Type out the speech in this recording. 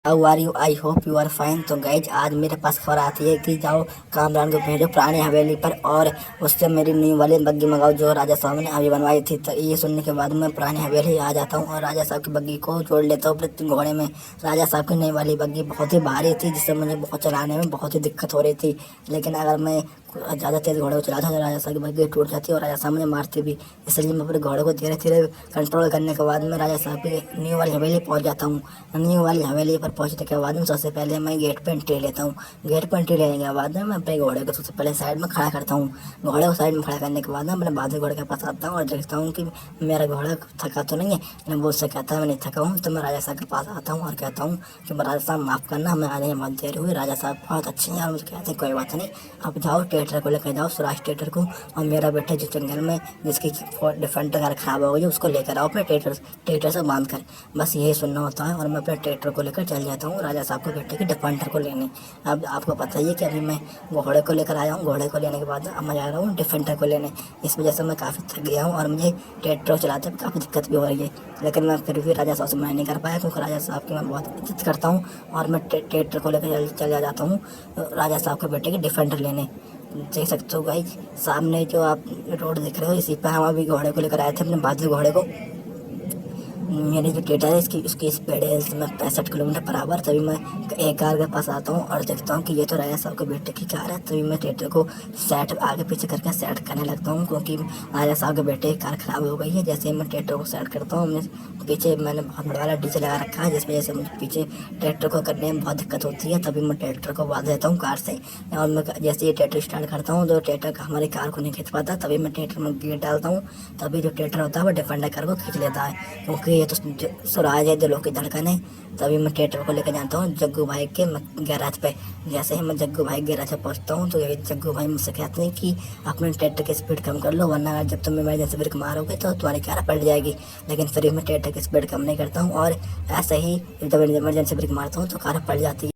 How are you? I hope you are fine. तो guys आज मेरे पास खबर आती है कि जाओ कामरान को भेजो पुरानी हवेली पर और उससे मेरी न्यू वाली बग्गी मंगाओ जो राजा साहब ने अभी बनवाई थी। तो ये सुनने के बाद मैं पुरानी हवेली आ जाता हूँ और राजा साहब की बग्गी को जोड़ लेता हूँ अपने घोड़े में। राजा साहब की नई वाली बग्गी बहुत ही भारी थी जिससे मुझे बहुत चलाने में बहुत ही दिक्कत हो रही थी। लेकिन अगर मैं ज़्यादा तेज़ घोड़े को चलाता तो राजा साहब की बग्गी टूट जाती और राजा साहब मुझे मारती भी। इसलिए मैं अपने घोड़े को धीरे धीरे कंट्रोल करने के बाद मैं राजा साहब की न्यू वाली हवेली पहुँच जाता हूँ। न्यू वाली हवेली पर पहुँचने के बाद में सबसे पहले मैं गेट पे एंट्री लेता हूँ। गेट पे एंट्री लेने के बाद में मैं अपने घोड़े को सबसे पहले साइड में खड़ा करता हूँ। घोड़े को साइड में खड़ा करने के बाद में अपने बहादुर घोड़े के पास आता हूँ और देखता हूँ कि मेरा घोड़ा थका तो नहीं है। मैं वो उससे कहता है मैं नहीं थका हूँ। तो मैं राजा साहब के पास आता हूँ और कहता हूँ कि राजा साहब माफ़ करना, मैं आने में बहुत देर हुई। राजा साहब बहुत अच्छे हैं और मुझे कहते हैं कोई बात नहीं, आप जाओ ट्रेटर को लेकर जाओ, स्वराज ट्रेटर को, और मेरा बेटा जो जंगल में जिसकी डिफेंडर कार खराब हो गई उसको लेकर आओ अपने ट्रेटर से बांध कर। बस यही सुनना होता है और मैं अपने ट्रेक्टर को लेकर चल जाता हूँ राजा साहब के बेटे की डिफेंडर को लेने। अब आपको पता ही है कि अभी मैं घोड़े को लेकर आया हूँ। घोड़े को लेने के बाद अब मैं जा रहा हूँ डिफेंडर को लेने। इस वजह से मैं काफ़ी थक गया हूँ और मुझे ट्रेक्टर चलाते हुए काफ़ी दिक्कत भी हो रही है। लेकिन मैं फिर भी राजा साहब से मना नहीं कर पाया क्योंकि राजा साहब की मैं बहुत इज्जत करता हूँ और मैं ट्रेक्टर को लेकर चल जाता हूँ राजा साहब के बेटे की डिफेंडर लेने। देख सकते हो गाइस सामने जो आप रोड देख रहे हो इसी पर हम अभी घोड़े को लेकर आए थे अपने बहादुर घोड़े को। मेरी जो डेटा है उसकी स्पीड है इस समय 65 किलोमीटर पर आवर। तभी मैं एक कार के पास आता हूँ और देखता हूँ कि ये तो राजा साहब के बेटे की कार है। तभी मैं ट्रेक्टर को सेट आगे पीछे करके सेट करने लगता हूँ क्योंकि राजा साहब के बेटे की कार खराब हो गई है। जैसे ही मैं ट्रेक्टर को सेट करता हूँ पीछे मैंने बहुत बड़ा वाला डीजे लगा रखा है जिस वजह से मुझे पीछे ट्रैक्टर को करने में बहुत दिक्कत होती है। तभी मैं ट्रैक्टर को बांध देता हूँ कार से और मैं जैसे ये ट्रैक्टर स्टार्ट करता हूँ तो ट्रैक्टर हमारी कार को नहीं खींच पाता। तभी मैं ट्रैक्टर में गियर डालता हूँ, तभी जो ट्रैक्टर होता है वो डिफेंडर कार को खींच लेता है क्योंकि ये तो स्वराज है दिलों की धड़कन है। तभी मैं ट्रैक्टर को लेकर जाता हूँ जग्गू भाई के गैराज पे। जैसे ही मैं जग्गू भाई के गैराज पे पहुँचता हूँ तो जग्गू भाई मुझसे कहते हैं कि अपने ट्रैक्टर की स्पीड कम कर लो वरना जब तुम इमरजेंसी ब्रेक मारोगे तो तुम्हारी कार पलट जाएगी। लेकिन फिर मैं ट्रैक्टर की स्पीड कम नहीं करता हूँ और ऐसे ही जब इमरजेंसी ब्रेक मारता हूँ तो कार पलट जाती है।